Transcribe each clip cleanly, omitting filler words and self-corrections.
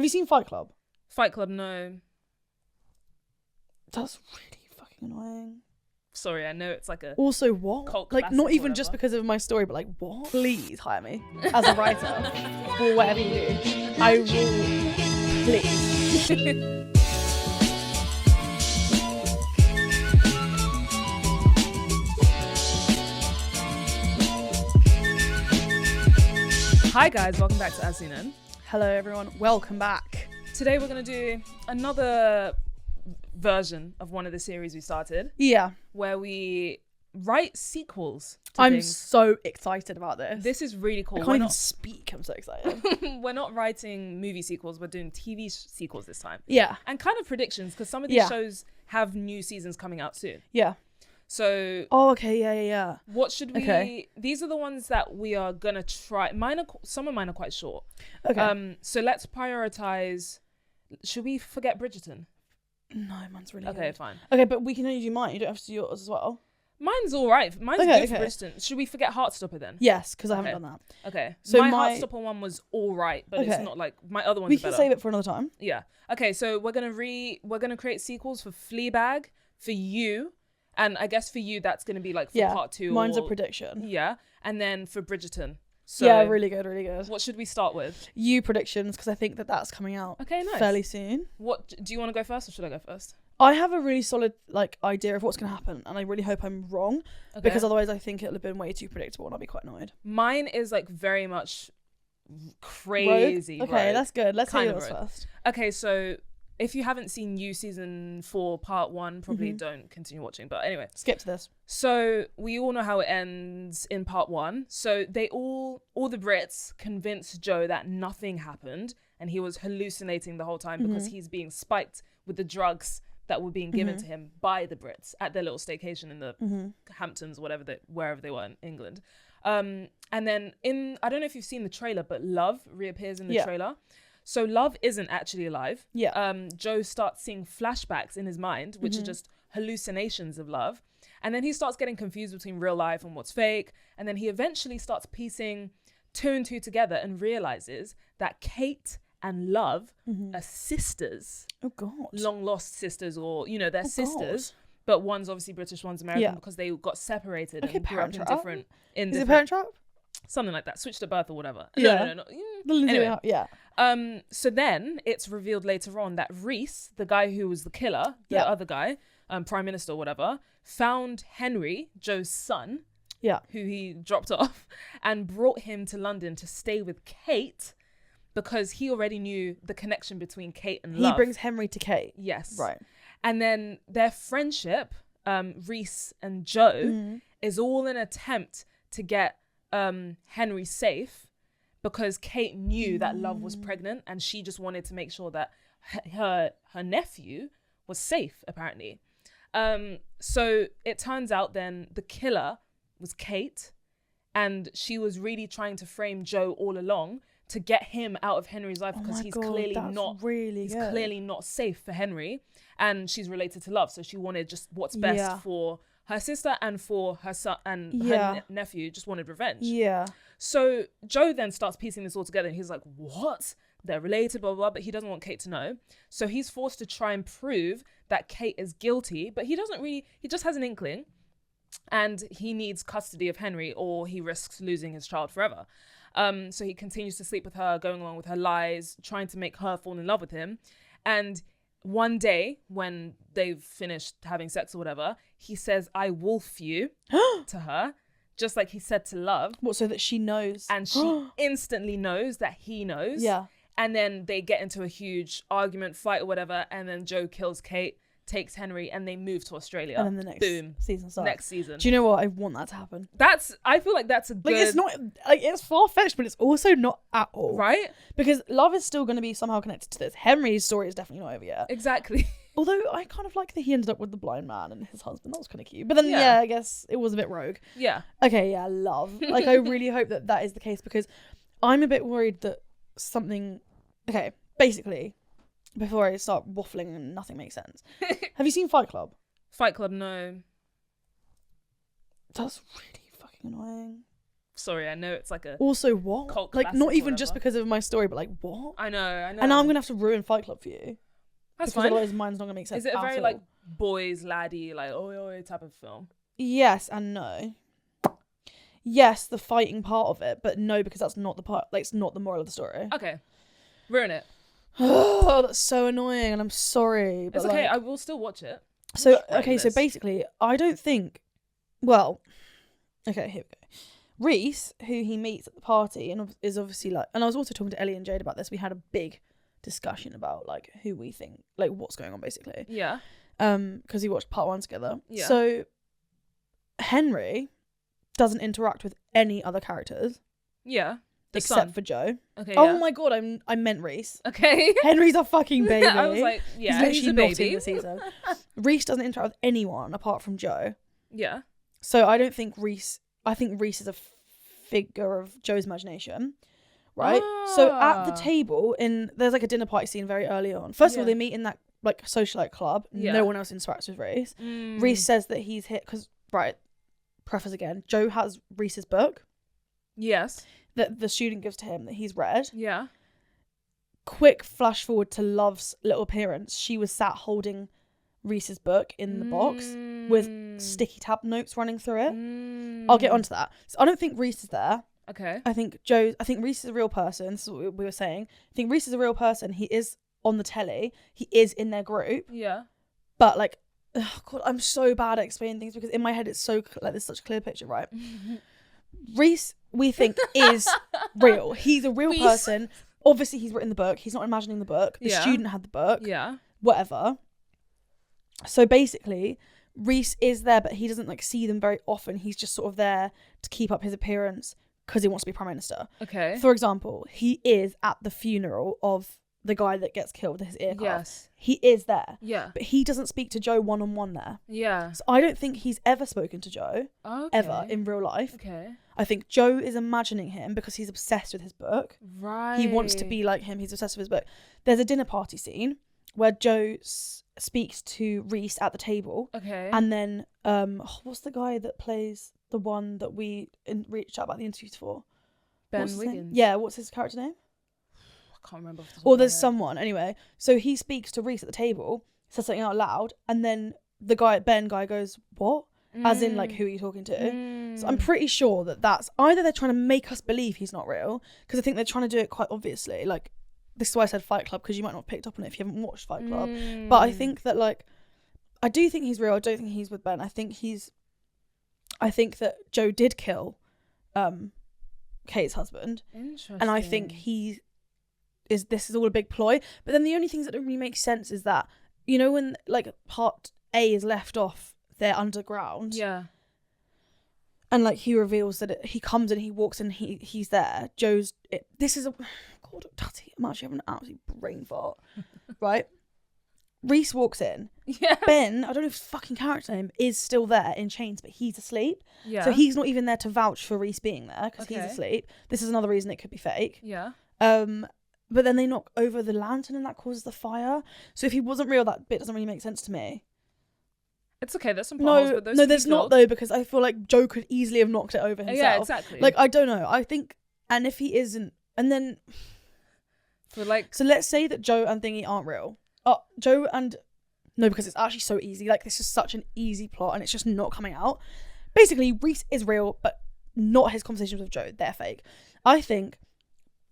Have you seen Fight Club? Fight Club, no. That's really fucking annoying. Sorry, I know it's like a Also, what? cult Like, classic not or even just whatever. because of my story, but like, what? Please hire me as a writer or whatever you do. I will. Please. Hi guys, welcome back to As Seen In. Hello, everyone. Welcome back. Today we're going to do another version of one of the series we started, Yeah, where we write sequels to I'm things. so excited about this. This is really cool. I can't even speak. I'm so excited. We're not writing movie sequels, we're doing TV sequels this time. Yeah, And kind of predictions, because some of these Yeah. shows have new seasons coming out soon. yeah. So Oh, okay. Yeah. what should we... Okay. These are the ones that we are going to try. Some of mine are quite short. Okay. So let's prioritize... Should we forget Bridgerton? No, mine's really Okay, good. fine. Okay, but we can only do mine. You don't have to do yours as well. Mine's all right. Mine's Okay, good for okay. Bridgerton. Should we forget Heartstopper then? Yes, because I haven't Okay. done that. Okay. So my my- Heartstopper one was all right, but Okay. it's not like my other ones We are can better. save it for another time. Yeah. Okay, so we're gonna create sequels for Fleabag, for you, and I guess for you that's gonna be like for Yeah, part 2. Mine's a or, prediction. Yeah, and then for Bridgerton. So Yeah, really good, really good. what should we start with? You predictions, because I think that that's coming out Okay, nice. fairly soon. What do you want to go first, or should I go first? I have a really solid idea of what's going to happen, and I really hope I'm wrong, Okay. because otherwise I think it'll have been way too predictable, and I'll be quite annoyed. Mine is like very much crazy. Rogue? Okay, rogue. that's good. Let's hear Kind of yours rogue. first. Okay, so if you haven't seen You season 4 part 1, probably Mhm. don't continue watching. But anyway, Skip to this. so we all know how it ends in part 1. So they all the Brits convinced Joe that nothing happened and he was hallucinating the whole time because he's being spiked with the drugs that were being given to him by the Brits at their little staycation in the Hamptons, wherever they were in England. And then I don't know if you've seen the trailer, but Love reappears in the Yeah. trailer. So Love isn't actually alive. Yeah. Joe starts seeing flashbacks in his mind, which are just hallucinations of Love. And then he starts getting confused between real life and what's fake. And then he eventually starts piecing 2 and 2 together and realizes that Kate and Love are sisters, Oh, God. long lost sisters, or, they're Oh, sisters. But one's obviously British, one's American, Yeah. because they got separated Okay, and grew up Parent in Trap. different... Is it Parent Trap? Something like that, switched at birth or whatever. Yeah. No. The Lindsay Anyway. Yeah. So then it's revealed later on that Reese, the guy who was the killer, the Yeah. other guy, Prime Minister or whatever, found Henry, Joe's son, Yeah. who he dropped off, and brought him to London to stay with Kate because he already knew the connection between Kate and Love. He brings Henry to Kate. Yes. Right. And then their friendship, Reese and Joe, is all an attempt to get Henry safe, because Kate knew that Love was pregnant and she just wanted to make sure that her nephew was safe, apparently. So it turns out then the killer was Kate, and she was really trying to frame Joe all along to get him out of Henry's life, because he's clearly not safe for Henry, and she's related to Love, so she wanted just what's best for her sister and for her son and her nephew. Just wanted revenge. Yeah. So Joe then starts piecing this all together, and he's like, what? They're related, blah, blah, blah, but he doesn't want Kate to know. So he's forced to try and prove that Kate is guilty, but he just has an inkling, and he needs custody of Henry or he risks losing his child forever. So he continues to sleep with her, going along with her lies, trying to make her fall in love with him. And one day, when they've finished having sex or whatever, he says, I wolf you to her, just like he said to Love. What, so that she knows? And she instantly knows that he knows. Yeah. And then they get into a huge argument, fight or whatever. And then Joe kills Kate, takes Henry, and they move to Australia. And then the next season starts. Next season. Do you know what? I want that to happen. I feel like that's a good... Like, it's not, it's far-fetched, but it's also not at all. Right? Because Love is still going to be somehow connected to this. Henry's story is definitely not over yet. Exactly. Although I kind of like that he ended up with the blind man and his husband. That was kind of cute. But then, Yeah. I guess it was a bit rogue. Yeah. Okay, yeah, Love. Like, I really hope that that is the case, because I'm a bit worried that something... Okay, basically, before I start waffling and nothing makes sense. Have you seen Fight Club? Fight Club, no. That's really fucking annoying. sorry, I know it's like a Also, what? cult Like, classic not or even just whatever. because of my story, but like, what? I know. And now I'm gonna have to ruin Fight Club for you. That's because fine. otherwise mine's not gonna make sense. Is it a at very all. like boys laddie like oi type of film? Yes and no. Yes, the fighting part of it, but no, because that's not the part. Like, it's not the moral of the story. Okay, ruin it. Oh, that's so annoying, and I'm sorry. But It's okay. like, I will still watch it. so Just write okay, so this. basically, I don't think. Well, okay, here we go. Reese, who he meets at the party, and is obviously like, and I was also talking to Ellie and Jade about this. We had a big discussion about like who we think, like what's going on, basically. Yeah. Because we watched part 1 together. Yeah. So Henry doesn't interact with any other characters Yeah. The except son. for Joe. Okay. Oh yeah. my god, I meant Reese. Okay. Henry's a fucking baby. I was like, yeah, he's he's a literally not in baby. the season. Reese doesn't interact with anyone apart from Joe. Yeah. So I don't think Reese. I think Reese is a figure of Joe's imagination, right? So at the Ah. table, there's like a dinner party scene very early on. First of all, Yeah. they meet in that like socialite club. Yeah. No one else interacts with Reese. Mm. Reese says that he's hit because preface again. Joe has Reese's book Yes. that the student gives to him that he's read. Yeah. Quick flash forward to Love's little appearance. She was sat holding Reese's book in the box with sticky tab notes running through it. I'll get onto that. So I don't think Reese is there. Okay. I think Reese is a real person. This is what we were saying. I think Reese is a real person. He is on the telly. He is in their group. Yeah. But like, oh God, I'm so bad at explaining things because in my head it's so like there's such a clear picture, right? Reese, we think, is real. He's a real Reese. person. Obviously, he's written the book. He's not imagining the book. The Yeah. student had the book. Yeah. Whatever. So basically, Reese is there, but he doesn't like see them very often. He's just sort of there to keep up his appearance because he wants to be Prime Minister. Okay. For example, he is at the funeral of the guy that gets killed with his ear cut. Yes. He is there, Yeah. but he doesn't speak to Joe one-on-one there. Yeah. So I don't think he's ever spoken to Joe, Okay. ever, in real life. Okay. I think Joe is imagining him because he's obsessed with his book. Right. He wants to be like him. He's obsessed with his book. There's a dinner party scene where Joe speaks to Reese at the table. Okay. And then, what's the guy that plays the one that we reached out about the interviews for? Ben What's his name? Wiggins. Yeah, what's his character name? I can't remember. off the top Or of my there's head. someone, anyway. So he speaks to Reese at the table, says something out loud, and then the Ben guy goes, what? As in, like, who are you talking to? So I'm pretty sure that that's either they're trying to make us believe he's not real, because I think they're trying to do it quite obviously. Like, this is why I said Fight Club, because you might not have picked up on it if you haven't watched Fight Club. But I think that, like, I do think he's real. I don't think he's with Ben. I think that Joe did kill Kate's husband. Interesting. And I think this is all a big ploy. But then the only things that don't really make sense is that, you know, when like part A is left off, they're underground. Yeah. And like he reveals that he comes and he walks and he's there. This is God, Tutty, I'm actually having an absolute brain fart. Right? Reese walks in. Yeah. Ben, I don't know if his fucking character name is still there in chains, but he's asleep. Yeah. So he's not even there to vouch for Reese being there because he's Okay. asleep. This is another reason it could be fake. Yeah. But then they knock over the lantern and that causes the fire. So if he wasn't real, that bit doesn't really make sense to me. It's okay. There's some potholes, but those No, can be there's not filled. though, because I feel like Joe could easily have knocked it over himself. Yeah, exactly. Like, I don't know. I think, and if he isn't, and then, So like, so let's say that Joe and Thingy aren't real. No, because it's actually so easy. Like, this is such an easy plot and it's just not coming out. Basically, Reese is real, but not his conversations with Joe. They're fake. I think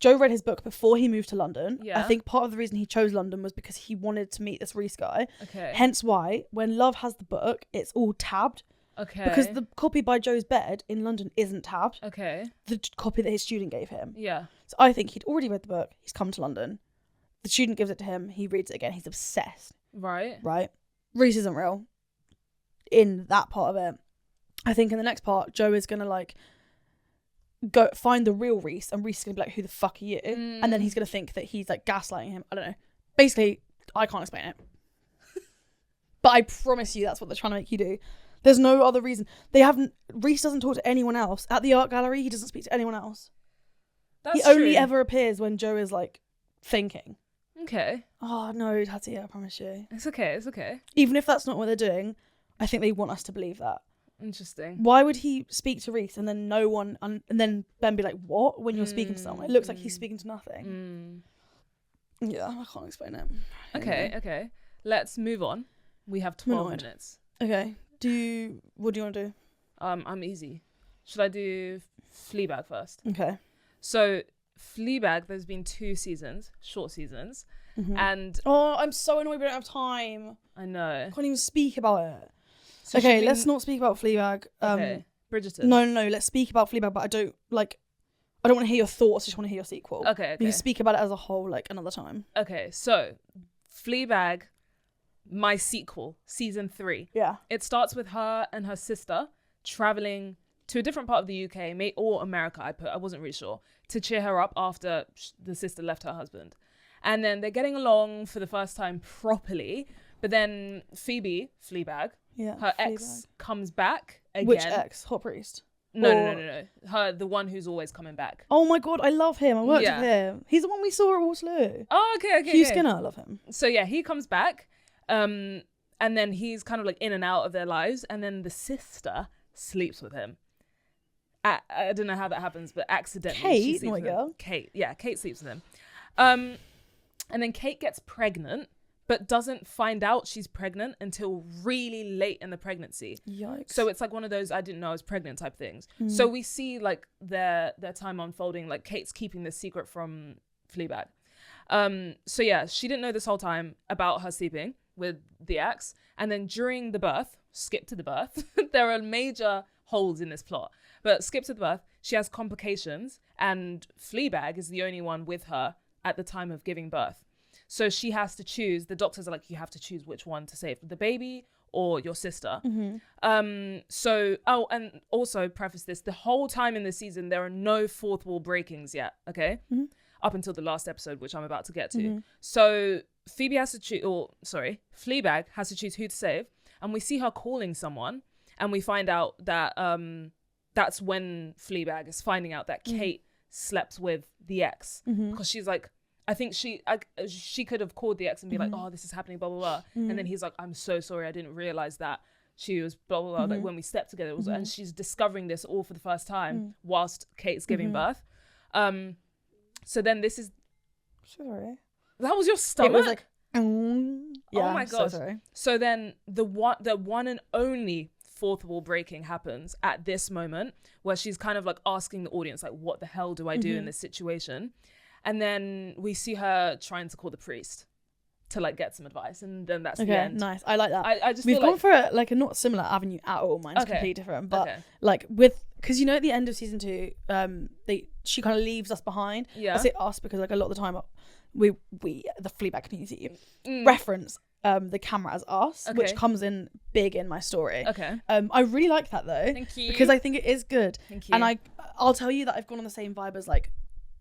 Joe read his book before he moved to London. Yeah. I think part of the reason he chose London was because he wanted to meet this Reese guy. okay. Hence why, when Love has the book, it's all tabbed. Okay. Because the copy by Joe's bed in London isn't tabbed. Okay. The copy that his student gave him. Yeah. So I think he'd already read the book. He's come to London. The student gives it to him. He reads it again. He's obsessed. Right. Right? Reese isn't real in that part of it. I think in the next part, Joe is going to like go find the real Reese and Reese is going to be like, who the fuck are you? And then he's going to think that he's like gaslighting him. I don't know. Basically, I can't explain it. But I promise you that's what they're trying to make you do. There's no other reason. Reese doesn't talk to anyone else. At the art gallery, he doesn't speak to anyone else. That's He only true. ever appears when Joe is like thinking. Okay. Oh no, Tati, I promise you. It's okay. It's okay. Even if that's not what they're doing, I think they want us to believe that. Interesting. Why would he speak to Reese and then no one, and then Ben be like, what? When you're speaking to someone. It looks like he's speaking to nothing. Yeah, I can't explain it. Okay. Let's move on. We have 12 minutes. Okay. What do you want to do? I'm easy. Should I do Fleabag first? Okay. So Fleabag, there's been 2 seasons, short seasons. And I'm so annoyed we don't have time. I know. I can't even speak about it. So Okay, let's not speak about Fleabag. Okay. Bridgerton. No, let's speak about Fleabag, but I don't want to hear your thoughts, I just want to hear your sequel. Okay. We can speak about it as a whole, like, another time. Okay, so Fleabag, my sequel, season 3. Yeah. It starts with her and her sister traveling to a different part of the UK, or America, I wasn't really sure, to cheer her up after the sister left her husband. And then they're getting along for the first time properly, but then Phoebe, Fleabag, her ex comes back again. Which ex? Hot Priest? No. The one who's always coming back. Oh my god, I love him. I worked with him. He's the one we saw at Waterloo. Oh, okay. Hugh Skinner, I love him. So yeah, he comes back, and then he's kind of like in and out of their lives, and then the sister sleeps with him. I don't know how that happens, but accidentally she sleeps with him. Kate sleeps with him. And then Kate gets pregnant, but doesn't find out she's pregnant until really late in the pregnancy. Yikes. So it's like one of those I didn't know I was pregnant type things. So we see like their time unfolding, like Kate's keeping this secret from Fleabag. So yeah, she didn't know this whole time about her sleeping with the ex. And then during the birth, skip to the birth, there are major holes in this plot. But skip to the birth, she has complications, and Fleabag is the only one with her at the time of giving birth. So she has to choose. The doctors are like, you have to choose which one to save, the baby or your sister. And also preface this, the whole time in this season, there are no fourth wall breakings yet, okay? Up until the last episode, which I'm about to get to. So Fleabag has to choose who to save. And we see her calling someone, and we find out that that's when Fleabag is finding out that Kate slept with the ex. Because she's like, I think she could have called the ex and be like, oh, this is happening, blah, blah, blah. And then he's like, I'm so sorry, I didn't realize that she was blah, blah, blah. Like when we slept together. And she's discovering this all for the first time whilst Kate's giving birth. So then this is... Sorry. That was your stomach? It was like... yeah, oh my God. So sorry. So then the one and only fourth wall breaking happens at this moment, where she's kind of like asking the audience, like, what the hell do I do in this situation? And then we see her trying to call the priest to like get some advice, and then that's the end. Nice. I like that. I just we've feel gone for a not similar avenue at all. Mine's completely different, but like because at the end of season 2, she kind of leaves us behind. Yeah. I say us because like a lot of the time we the Fleabag community reference the camera as us, which comes in big in my story. I really like that though. Thank you. Because I think it is good. Thank you. And I'll tell you that I've gone on the same vibe as like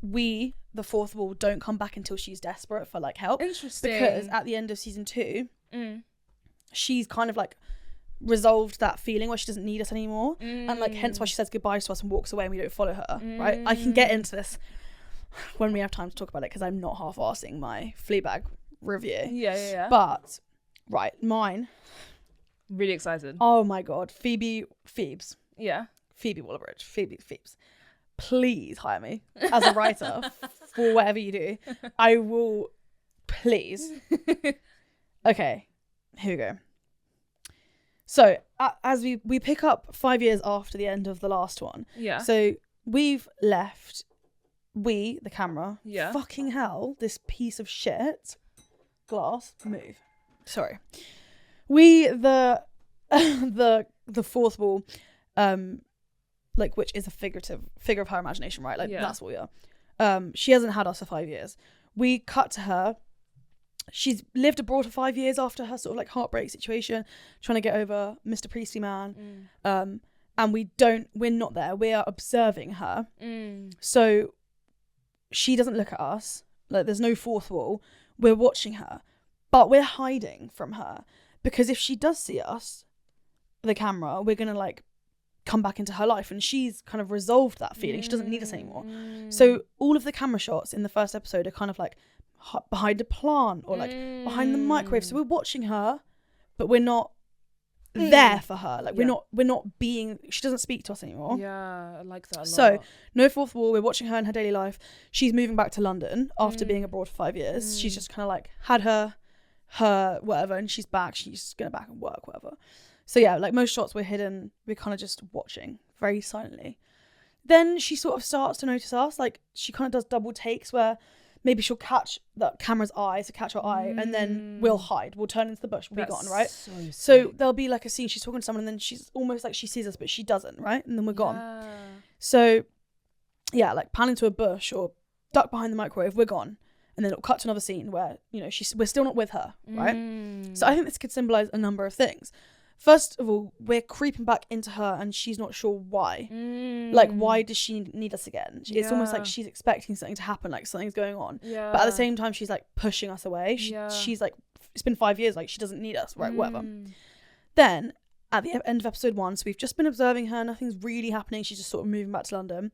the fourth wall don't come back until she's desperate for like help. Interesting. Because at the end of season 2, she's kind of like resolved that feeling where she doesn't need us anymore, and like hence why she says goodbye to us and walks away and we don't follow her. Right? I can get into this when we have time to talk about it, because I'm not half-arsing my Fleabag review. Yeah. But right, mine. Really excited. Oh my god, Phoebes. Yeah. Phoebe Waller-Bridge. Phoebes. Please hire me as a writer for whatever you do. I will, please. Okay, here we go. So as we pick up 5 years after the end of the last one. Yeah. So we've left, the camera. Yeah. Fucking hell, this piece of shit. Glass, move. Sorry. We, the fourth wall, like, which is a figure of her imagination, right? Like, that's what we are. She hasn't had us for 5 years. We cut to her. She's lived abroad for 5 years after her sort of like heartbreak situation, trying to get over Mr. Priestley man. And we're not there. We are observing her. So she doesn't look at us. Like, there's no fourth wall. We're watching her, but we're hiding from her, because if she does see us, the camera, we're going to like come back into her life, and she's kind of resolved that feeling. She doesn't need us anymore. So all of the camera shots in the first episode are kind of like behind a plant or like behind the microwave. So we're watching her, but we're not there for her. Like we're not being. She doesn't speak to us anymore. Yeah, I like that a lot. So no fourth wall. We're watching her in her daily life. She's moving back to London after being abroad for 5 years. She's just kind of like had her whatever, and she's back. She's gonna back and work whatever. So yeah, like most shots we're hidden. We're kind of just watching very silently. Then she sort of starts to notice us. Like she kind of does double takes where maybe she'll catch the camera's eye, so catch our eye, and then we'll hide. We'll turn into the bush. We'll be gone, right? So there'll be like a scene. She's talking to someone, and then she's almost like she sees us, but she doesn't, right? And then we're gone. So yeah, like pan into a bush or duck behind the microwave. We're gone, and then it'll cut to another scene where we're still not with her, right? So I think this could symbolize a number of things. First of all, we're creeping back into her and she's not sure why. Like, why does she need us again? It's almost like she's expecting something to happen, like something's going on. But at the same time, she's like pushing us away. She's like, it's been 5 years, like she doesn't need us, right? Whatever. Then, at the end of episode 1, so we've just been observing her, nothing's really happening, she's just sort of moving back to London.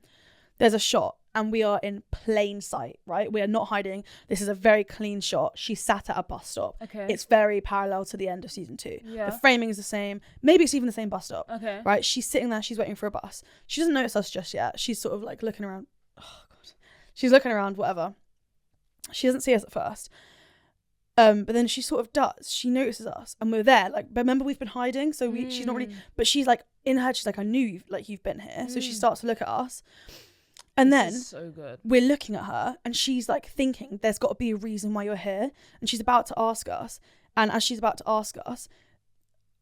There's a shot and we are in plain sight, right? We are not hiding. This is a very clean shot. She's sat at a bus stop. Okay. It's very parallel to the end of season 2. The framing is the same. Maybe it's even the same bus stop. Okay. Right? She's sitting there. She's waiting for a bus. She doesn't notice us just yet. She's sort of like looking around. Oh, God. She's looking around, whatever. She doesn't see us at first. But then she sort of does. She notices us and we're there. Like, remember we've been hiding? So she's not really, but she's like, in her head, she's like, I knew you've been here. So she starts to look at us. And then so good. We're looking at her and she's like thinking there's got to be a reason why you're here. And she's about to ask us. And as she's about to ask us,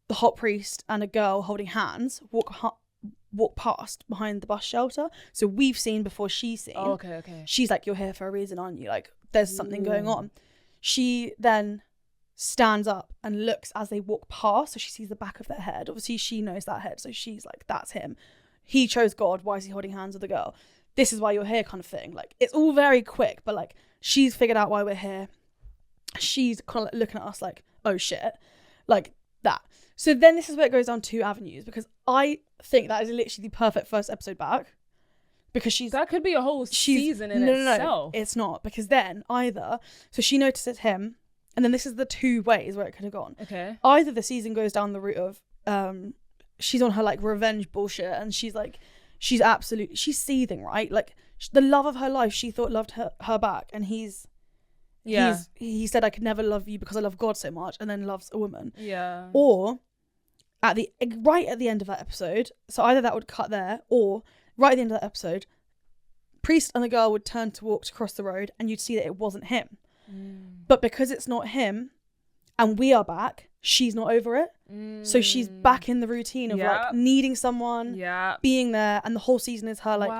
the hot priest and a girl holding hands walk past behind the bus shelter. So we've seen before she's seen. Oh, okay. She's like, you're here for a reason, aren't you? Like, there's something going on. She then stands up and looks as they walk past. So she sees the back of their head. Obviously, she knows that head. So she's like, that's him. He chose God. Why is he holding hands with the girl? This is why you're here kind of thing. Like, it's all very quick, but like she's figured out why we're here. She's kind of like looking at us like, oh shit, like that. So then this is where it goes down 2 avenues, because I think that is literally the perfect first episode back, because that could be a whole season in itself. No, it's not, because then so she notices him, and then this is the 2 ways where it could have gone. Okay. Either the season goes down the route of she's on her like revenge bullshit, and she's like, she's seething, right? Like the love of her life, she thought loved her back, and he said, I could never love you because I love God so much, and then loves a woman. Yeah. Or right at the end of that episode, so either that would cut there, or right at the end of that episode, priest and the girl would turn to walk across the road, and you'd see that it wasn't him. But because it's not him, and we are back, she's not over it. So she's back in the routine of like needing someone, being there, and the whole season is her like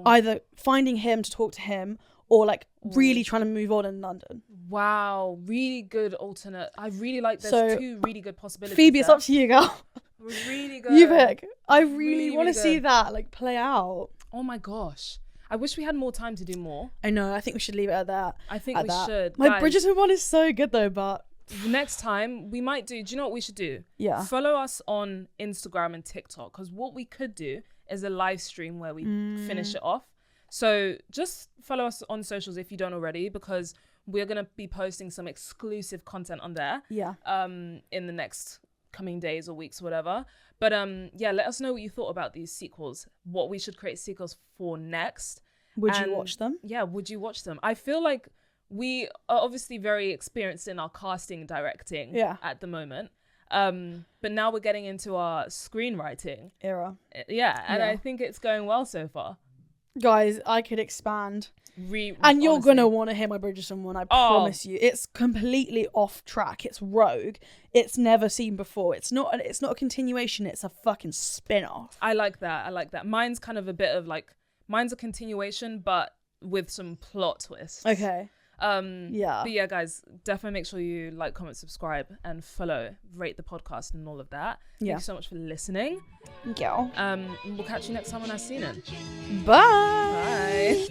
either finding him to talk to him, or like really trying to move on in London. Wow, really good alternate. I really like there's 2 really good possibilities. Phoebe, it's up to you, girl. Really good. You pick. I really want to see that like play out. Oh my gosh. I wish we had more time to do more. I know. I think we should leave it at that. I think we should. My Bridgerton one is so good though, but next time we might do you know what we should do? Yeah. Follow us on Instagram and TikTok, because what we could do is a live stream where we finish it off. So just follow us on socials if you don't already, because we're going to be posting some exclusive content on there. Yeah. In the next coming days or weeks or whatever. But let us know what you thought about these sequels, what we should create sequels for next. Would you watch them? Yeah, would you watch them? I feel like we are obviously very experienced in our casting and directing at the moment. But now we're getting into our screenwriting era. And I think it's going well so far. Guys, I could expand. You're gonna want to hear my Bridgerton one, I promise you. It's completely off track. It's rogue. It's never seen before. It's not a continuation. It's a fucking spin-off. I like that. Mine's kind of a bit of like, mine's a continuation, but with some plot twists. Okay. But yeah, guys, definitely make sure you like, comment, subscribe, and follow, rate the podcast and all of that. Thank you so much for listening. Thank you. We'll catch you next time on I've Seen It. Bye.